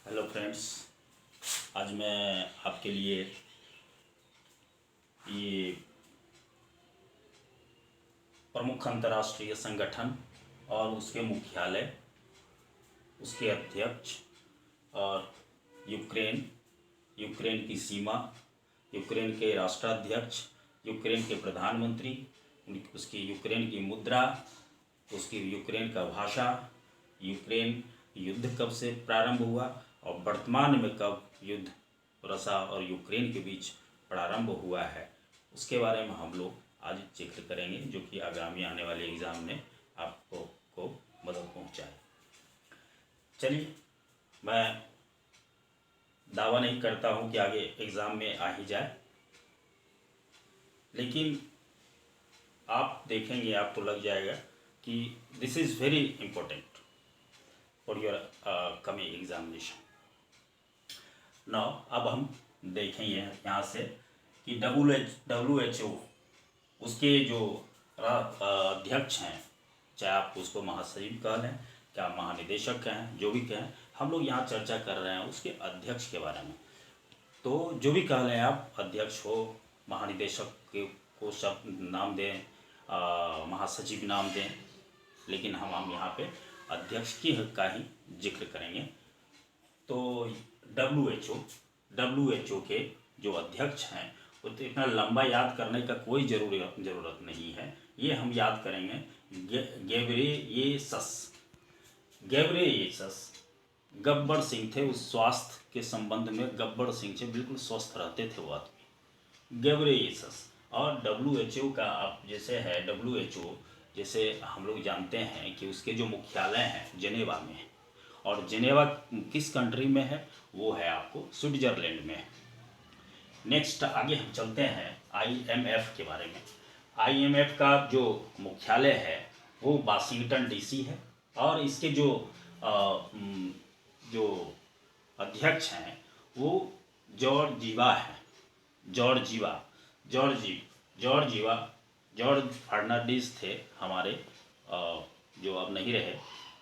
Hello friends, आज मैं आपके लिए ये प्रमुख अंतर्राष्ट्रीय संगठन और उसके मुख्यालय, उसके अध्यक्ष और यूक्रेन की सीमा, यूक्रेन के राष्ट्राध्यक्ष, यूक्रेन के प्रधानमंत्री, उसकी यूक्रेन की मुद्रा, उसकी यूक्रेन का भाषा, यूक्रेन युद्ध कब से प्रारंभ हुआ और वर्तमान में कब युद्ध रसा और यूक्रेन के बीच प्रारंभ हुआ है, उसके बारे में हम लोग आज जिक्र करेंगे, जो कि आगामी आने वाले एग्ज़ाम में आपको मदद पहुंचाए। चलिए, मैं दावा नहीं करता हूं कि आगे एग्ज़ाम में आ ही जाए, लेकिन आप देखेंगे आपको लग जाएगा कि this is very important for your coming examination. Now अब हम देखेंगे यहाँ से कि WHO उसके जो अध्यक्ष हैं, चाहे आप उसको महासचिव कह लें, क्या महानिदेशक कहें, जो भी कहें, हम लोग यहाँ चर्चा कर रहे हैं उसके अध्यक्ष के बारे में। तो जो भी कह लें आप, अध्यक्ष हो, महानिदेशक को सब नाम दें, महासचिव नाम दें, लेकिन हम यहाँ पे अध्यक्ष का ही जिक्र करेंगे। तो WHO के जो अध्यक्ष हैं, वो तो इतना लंबा याद करने का कोई ज़रूरत नहीं है। ये हम याद करेंगे गेब्रेयेसस गब्बर सिंह थे। उस स्वास्थ्य के संबंध में गब्बर सिंह से बिल्कुल स्वस्थ रहते थे वो आदमी, गेब्रेयेसस। और WHO का आप जैसे है, WHO जैसे हम लोग जानते हैं कि उसके जो मुख्यालय हैं जेनेवा में है, और जेनेवा किस कंट्री में है, वो है आपको स्विट्जरलैंड में। नेक्स्ट आगे हम चलते हैं IMF के बारे में। IMF का जो मुख्यालय है वो वाशिंगटन DC है, और इसके जो अध्यक्ष हैं वो जॉर्ज फर्नांडिस थे हमारे, जो अब नहीं रहे।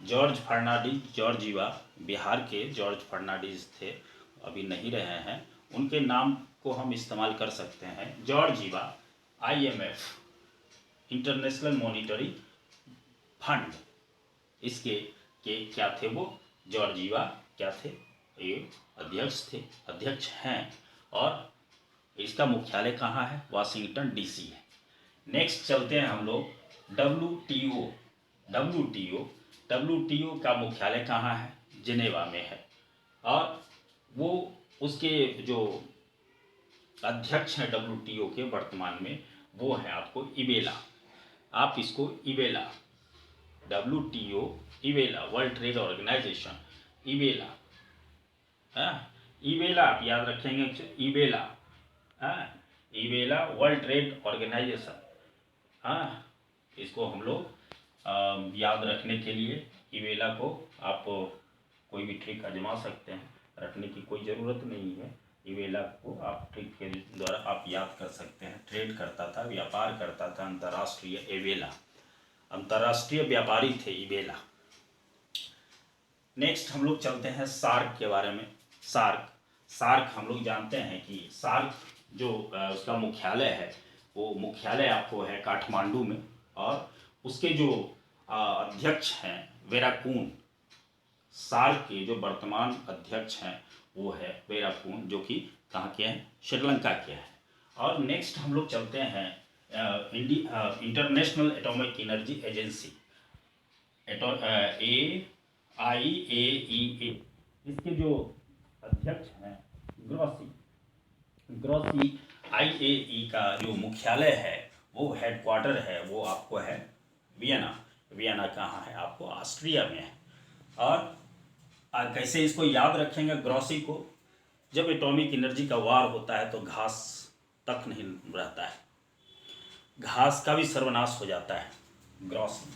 जॉर्जिवा बिहार के जॉर्ज फर्नांडिस थे, अभी नहीं रहे हैं। उनके नाम को हम इस्तेमाल कर सकते हैं, Georgieva. IMF international monetary fund, इसके क्या थे वो, जॉर्जिवा क्या थे, ये अध्यक्ष हैं, और इसका मुख्यालय कहाँ है, वाशिंगटन DC है। नेक्स्ट चलते हैं हम लोग WTO का मुख्यालय कहाँ है, जेनेवा में है, और वो उसके जो अध्यक्ष हैं WTO के वर्तमान में, वो है आपको इबेला। आप इसको इबेला, WTO इबेला, वर्ल्ड ट्रेड ऑर्गेनाइजेशन, इबेला, इबेला आप याद रखेंगे, इबेला वर्ल्ड ट्रेड ऑर्गेनाइजेशन। इसको हम लोग याद रखने के लिए इबेला को आप कोई भी ट्रिक आजमा सकते हैं, रखने की कोई ज़रूरत नहीं है। इबेला को आप ट्रिक के द्वारा आप याद कर सकते हैं। ट्रेड करता था, व्यापार करता था, अंतर्राष्ट्रीय व्यापारी थे इबेला। नेक्स्ट हम लोग चलते हैं सार्क के बारे में। सार्क हम लोग जानते हैं कि सार्क जो उसका मुख्यालय है, वो मुख्यालय आपको है काठमांडू में, और उसके जो अध्यक्ष हैं वेराकून। सार्क के जो वर्तमान अध्यक्ष हैं वो है वेराकून, जो कि कहाँ के हैं, श्रीलंका के हैं। और नेक्स्ट हम लोग चलते हैं international atomic energy agency, IAEA। इसके जो अध्यक्ष हैं ग्रोसी। IAE का जो मुख्यालय है, वो हेडक्वार्टर है, वो आपको है वियना कहाँ है, आपको ऑस्ट्रिया में है। और कैसे इसको याद रखेंगे ग्रोसी को, जब एटॉमिक एनर्जी का वार होता है तो घास तक नहीं रहता है, घास का भी सर्वनाश हो जाता है। Grossi,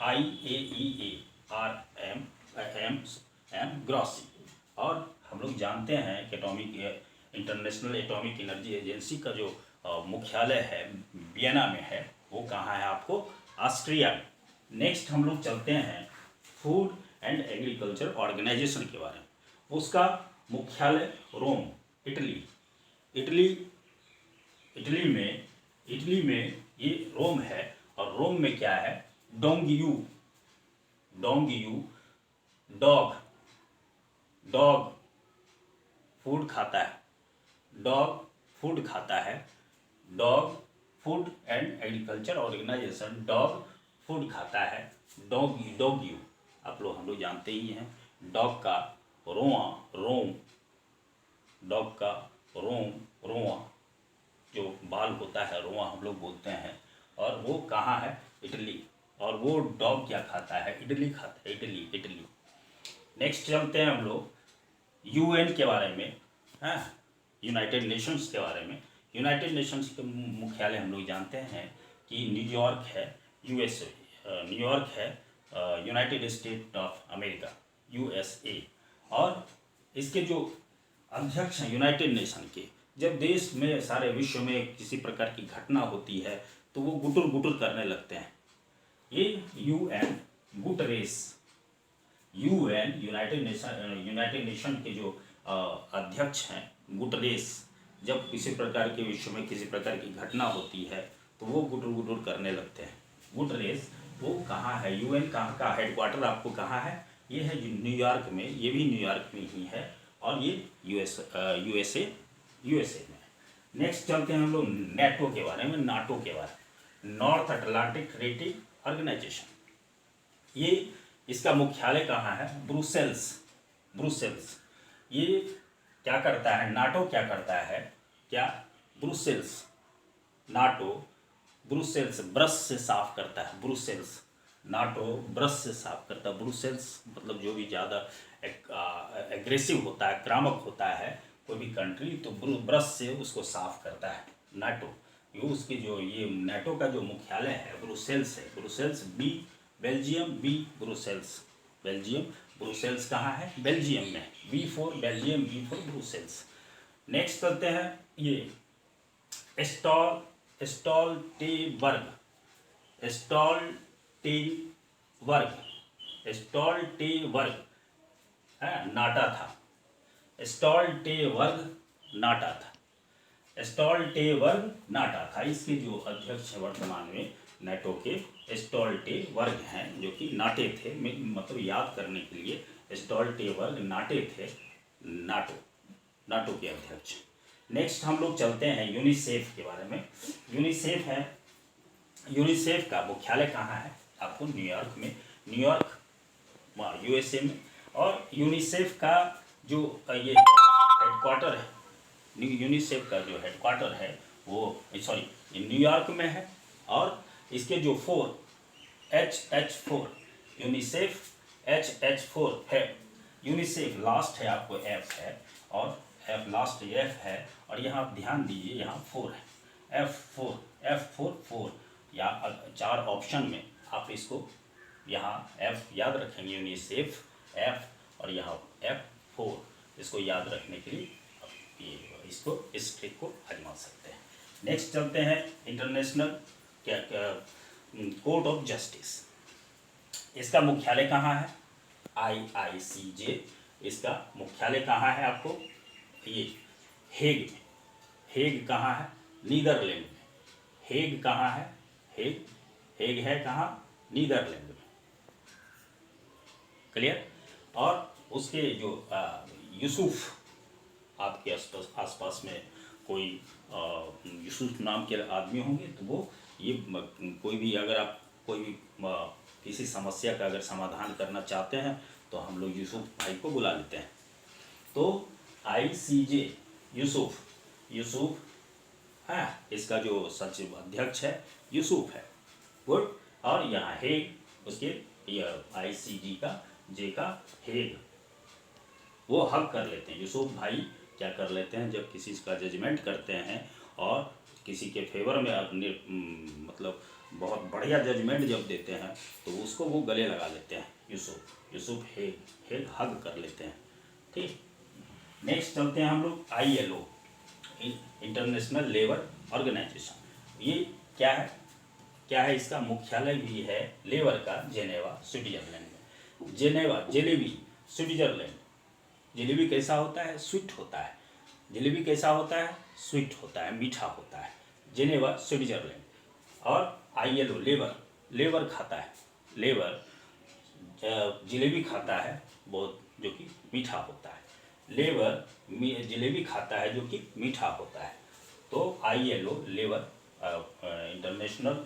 IAEA Grossi. और हम लोग जानते हैं कि इंटरनेशनल एटॉमिक एनर्जी एजेंसी का जो मुख्यालय है वियना में है, वो कहाँ है, आपको ऑस्ट्रिया में। नेक्स्ट हम लोग चलते हैं फूड एंड एग्रीकल्चर ऑर्गेनाइजेशन के बारे में। उसका मुख्यालय रोम, इटली। इटली में ये रोम है। और रोम में क्या है, डोंगियू डॉग फूड खाता है। Dog food and agriculture organization dog food खाता है। डॉगियू हम लोग जानते ही हैं। डॉग का रोआ जो बाल होता है, रोआ हम लोग बोलते हैं। और वो कहाँ है, इटली। और वो डॉग क्या खाता है, इडली खाता है। इटली। नेक्स्ट चलते हैं हम लोग यूएन के बारे में, हाँ, यूनाइटेड नेशंस के बारे में। यूनाइटेड नेशंस के मुख्यालय हम लोग जानते हैं कि न्यूयॉर्क है, यूएसए। न्यूयॉर्क है United state of America, USA. और इसके जो अध्यक्ष हैं यूनाइटेड नेशन के, जब देश में सारे विश्व में किसी प्रकार की घटना होती है तो वो गुटुर करने लगते हैं। ये यूएन गुटरेस, यूनाइटेड नेशन के जो अध्यक्ष हैं गुटरेस, जब किसी प्रकार के विश्व में किसी प्रकार की घटना होती है तो वो गुटुर करने लगते हैं। गुटरेस वो कहाँ है, यूएन कहाँ का हेडक्वार्टर आपको कहाँ है, ये है न्यूयॉर्क में। ये भी न्यूयॉर्क में ही है और ये यूएसए में। नेक्स्ट चलते हैं हम लोग नाटो के बारे में। North Atlantic Treaty Organization. ये इसका मुख्यालय कहाँ है, ब्रुसेल्स। ये क्या करता है, नाटो क्या करता है, क्या ब्रुसेल्स, नाटो ब्रुसेल्स ब्रश से साफ करता है। नाटो ब्रश से साफ करता है। ब्रुसेल्स मतलब जो भी ज़्यादा एग्रेसिव होता है, आक्रामक होता है कोई भी कंट्री, तो ब्रश से उसको साफ करता है नाटो। ये उसकी जो ये नाटो का जो मुख्यालय है ब्रुसेल्स है। बेल्जियम ब्रुसेल्स कहाँ है, बेल्जियम में। Belgium, B for Brussels. Next करते हैं ये स्टॉल्टेनबर्ग नाटा था। स्टॉल्टेनबर्ग नाटा था। इसके जो अध्यक्ष हैं वर्तमान में नाटो के स्टॉल्टेनबर्ग हैं, जो कि नाटे थे। मतलब याद करने के लिए स्टॉल्टेनबर्ग नाटे थे, नाटो के अध्यक्ष। नेक्स्ट हम लोग चलते हैं यूनिसेफ के बारे में। यूनिसेफ का मुख्यालय कहाँ है आपको, न्यूयॉर्क यूएसए में। और यूनिसेफ का जो ये हेडक्वार्टर है, यूनिसेफ का जो हेडक्वार्टर है वो न्यूयॉर्क में है। और इसके जो 4 यूनिसेफ HH4 है। यूनिसेफ लास्ट है आपको F है और F लास्ट F है। और यहाँ आप ध्यान दीजिए, यहाँ 4 है, F4 या 4 ऑप्शन में आप इसको यहाँ F याद रखेंगे, यूनिसेफ F और यहाँ F4, इसको याद रखने के लिए इस ट्रिक को आजमा सकते हैं। नेक्स्ट चलते हैं इंटरनेशनल कोर्ट ऑफ जस्टिस। इसका मुख्यालय कहाँ है, IICJ। इसका मुख्यालय कहाँ है आपको, ये हेग में। हेग कहाँ है, नीदरलैंड में। हेग कहाँ है, हेग है कहाँ, नीदरलैंड में। क्लियर। और उसके जो यूसुफ, आपके आसपास में कोई यूसुफ नाम के आदमी होंगे तो वो ये कोई भी अगर आप कोई भी किसी समस्या का अगर समाधान करना चाहते हैं तो हम लोग यूसुफ भाई को बुला लेते हैं। तो ICJ यूसुफ है, इसका जो सचिव अध्यक्ष है यूसुफ है। गुड। और यहाँ हेग उसके ICJ का जे का हेग, वो हक कर लेते हैं। यूसुफ भाई क्या कर लेते हैं, जब किसी का जजमेंट करते हैं और किसी के फेवर में अपने मतलब बहुत बढ़िया जजमेंट जब देते हैं तो उसको वो गले लगा लेते हैं। यूसुफ हेग हग कर लेते हैं। ठीक। नेक्स्ट चलते हैं हम लोग ILO, इंटरनेशनल लेबर ऑर्गेनाइजेशन। ये क्या है, इसका मुख्यालय भी है लेबर का जेनेवा, स्विट्जरलैंड में। जेनेवी स्विट्जरलैंड। जलेबी कैसा होता है? स्वीट होता है। जलेबी कैसा होता है? स्वीट होता है, मीठा होता है। Geneva Switzerland. और ILO लेबर, लेबर खाता है, लेबर जलेबी खाता है बहुत, जो कि मीठा होता है। लेबर जलेबी खाता है जो कि मीठा होता है। तो ILO लेबर इंटरनेशनल